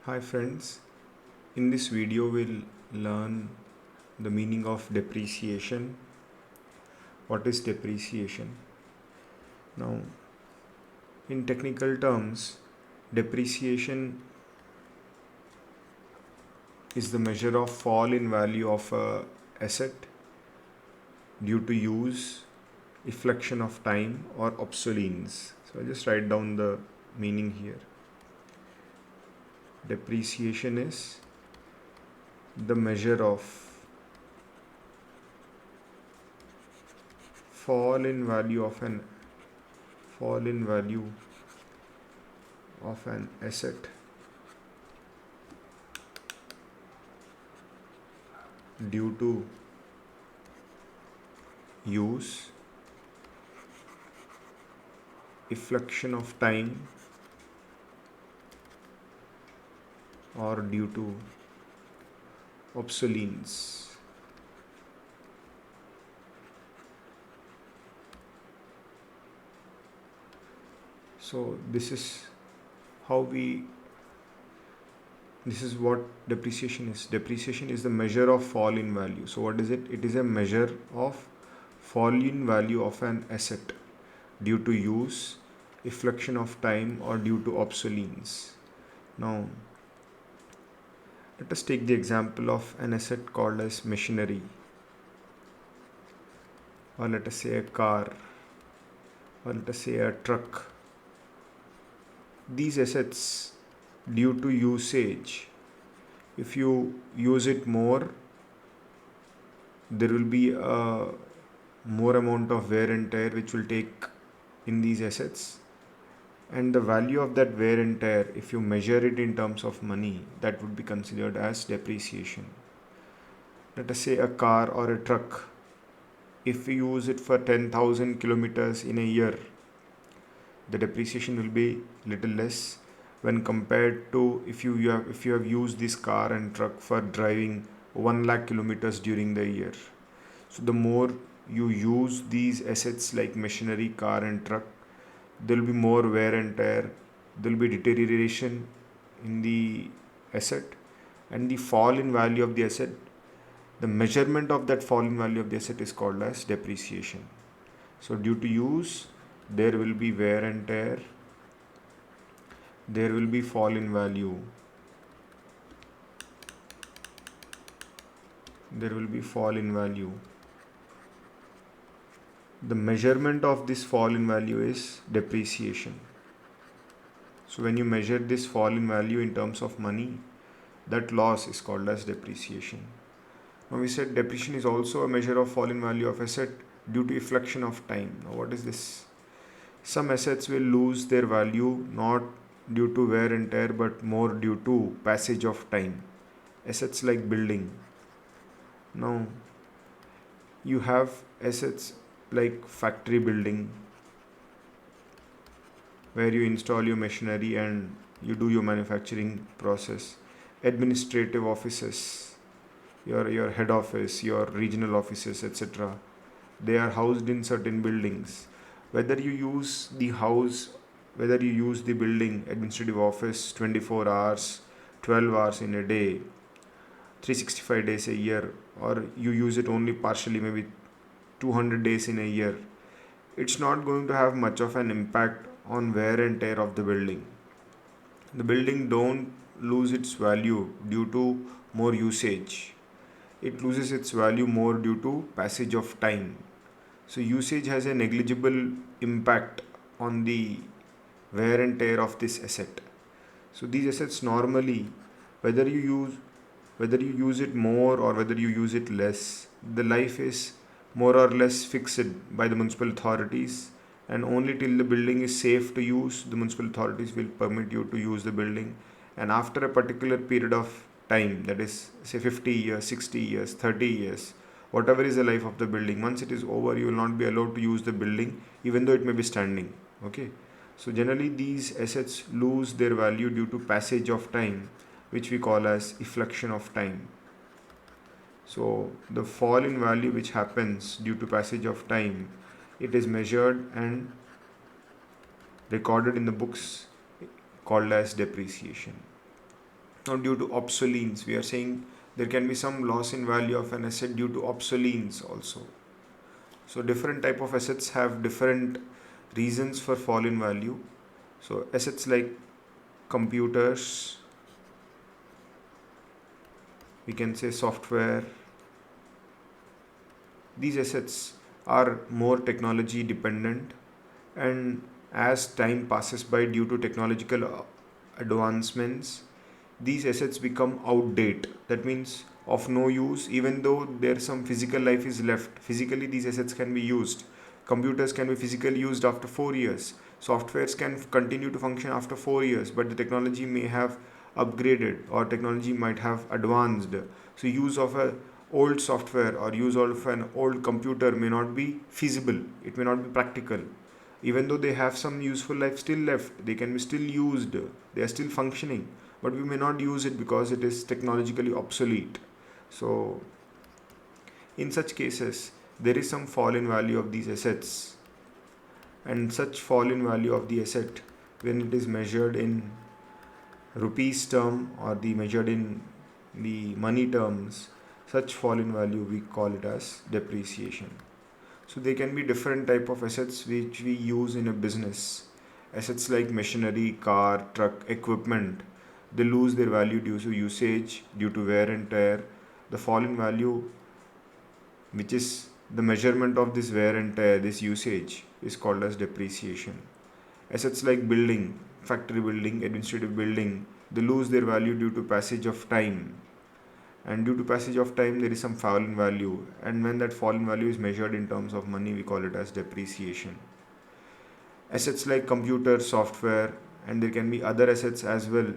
Hi friends, in this video we'll learn the meaning of depreciation. What is depreciation? Now, in technical terms, depreciation is the measure of fall in value of a asset due to use, efflection of time or obsolescence. So I'll just write down the meaning here. Depreciation is the measure of fall in value of an fall in value of an asset due to use, efflection of time or due to obsolescence. So this is what depreciation is. Depreciation is the measure of fall in value. So what is it? It is a measure of fall in value of an asset due to use, efflection of time or due to obsolescence. Now let us take the example of an asset called as machinery, or let us say a car, or let us say a truck. These assets, due to usage, if you use it more, there will be a more amount of wear and tear which will take in these assets, and the value of that wear and tear, if you measure it in terms of money, that would be considered as depreciation. Let us say a car or a truck, if we use it for 10,000 kilometers in a year, the depreciation will be little less when compared to if you have used this car and truck for driving 1 lakh kilometers during the year. So the more you use these assets like machinery, car and truck, there will be more wear and tear, there will be deterioration in the asset, and the fall in value of the asset, the measurement of that fall in value of the asset is called as depreciation. So due to use, there will be wear and tear, there will be fall in value, there will be fall in value. The measurement of this fall in value is depreciation. So when you measure this fall in value in terms of money, that loss is called as depreciation. Now we said depreciation is also a measure of fall in value of asset due to efflection of time. Now what is this? Some assets will lose their value not due to wear and tear but more due to passage of time. Assets like building. Now you have assets like factory building where you install your machinery and you do your manufacturing process. Administrative offices, your head office, your regional offices, etc. They are housed in certain buildings. Whether you use the house, whether you use the building, administrative office 24 hours, 12 hours in a day, 365 days a year, or you use it only partially, maybe 200 days in a year, it's not going to have much of an impact on wear and tear of the building. The building don't lose its value due to more usage. It loses its value more due to passage of time. So usage has a negligible impact on the wear and tear of this asset. So these assets normally, whether you use whether you use it more or whether you use it less, the life is more or less fixed by the municipal authorities, and only till the building is safe to use, the municipal authorities will permit you to use the building. And after a particular period of time, that is say 50 years, 60 years, 30 years, whatever is the life of the building, once it is over, you will not be allowed to use the building even though it may be standing. Okay, so generally these assets lose their value due to passage of time, which we call as efflection of time. So the fall in value which happens due to passage of time, it is measured and recorded in the books called as depreciation. Now due to obsolescence, we are saying there can be some loss in value of an asset due to obsolescence also. So different type of assets have different reasons for fall in value. So assets like computers, we can say software, these assets are more technology dependent, and as time passes by due to technological advancements, these assets become outdated. That means of no use, even though there's some physical life is left. Physically, these assets can be used. Computers can be physically used after 4 years. Softwares can continue to function after 4 years, but the technology may have upgraded or technology might have advanced. So, use of a old software or use of an old computer may not be feasible. It may not be practical. Even though they have some useful life still left, they can be still used. They are still functioning, but we may not use it because it is technologically obsolete. So in such cases, there is some fall in value of these assets, and such fall in value of the asset, when it is measured in rupees term or the measured in the money terms, such fall in value we call it as depreciation. So there can be different type of assets which we use in a business. Assets like machinery, car, truck, equipment, they lose their value due to usage, due to wear and tear. The fall in value, which is the measurement of this wear and tear, this usage, is called as depreciation. Assets like building, factory building, administrative building, they lose their value due to passage of time. And due to passage of time, there is some fall in value. And when that fall in value is measured in terms of money, we call it as depreciation. Assets like computer, software, and there can be other assets as well.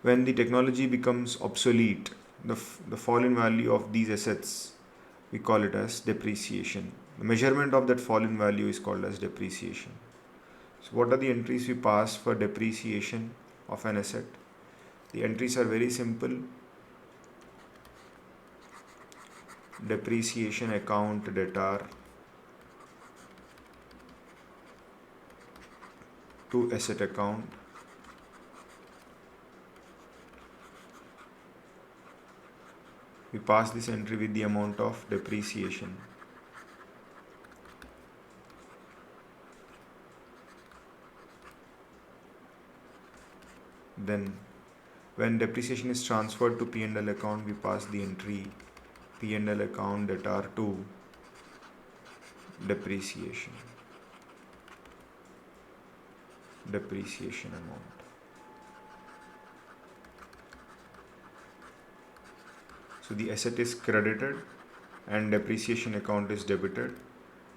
When the technology becomes obsolete, the fall in value of these assets, we call it as depreciation. The measurement of that fall in value is called as depreciation. So what are the entries we pass for depreciation of an asset? The entries are very simple. Depreciation account debtor to asset account. We pass this entry with the amount of depreciation. Then when depreciation is transferred to P&L account, we pass the entry P&L account debtor to depreciation amount. So the asset is credited and depreciation account is debited,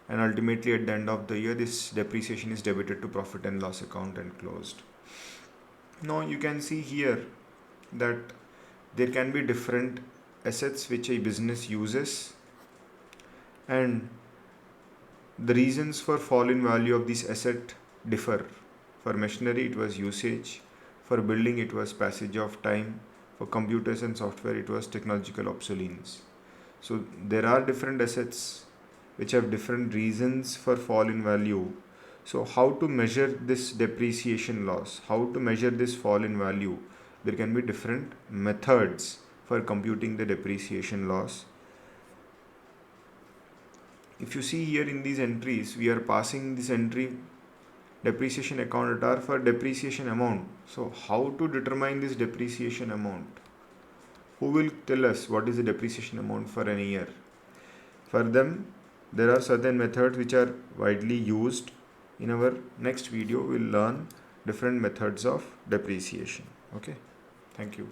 and ultimately at the end of the year this depreciation is debited to profit and loss account and closed. Now you can see here that there can be different assets which a business uses, and the reasons for fall in value of this asset differ. For machinery it was usage, for building it was passage of time, for computers and software it was technological obsolescence. So there are different assets which have different reasons for fall in value. So how to measure this depreciation loss, how to measure this fall in value? There can be different methods for computing the depreciation loss. If you see here in these entries, we are passing this entry depreciation account debtor for depreciation amount. So how to determine this depreciation amount? Who will tell us what is the depreciation amount for any year? For them, there are certain methods which are widely used. In our next video, we'll learn different methods of depreciation. Okay, thank you.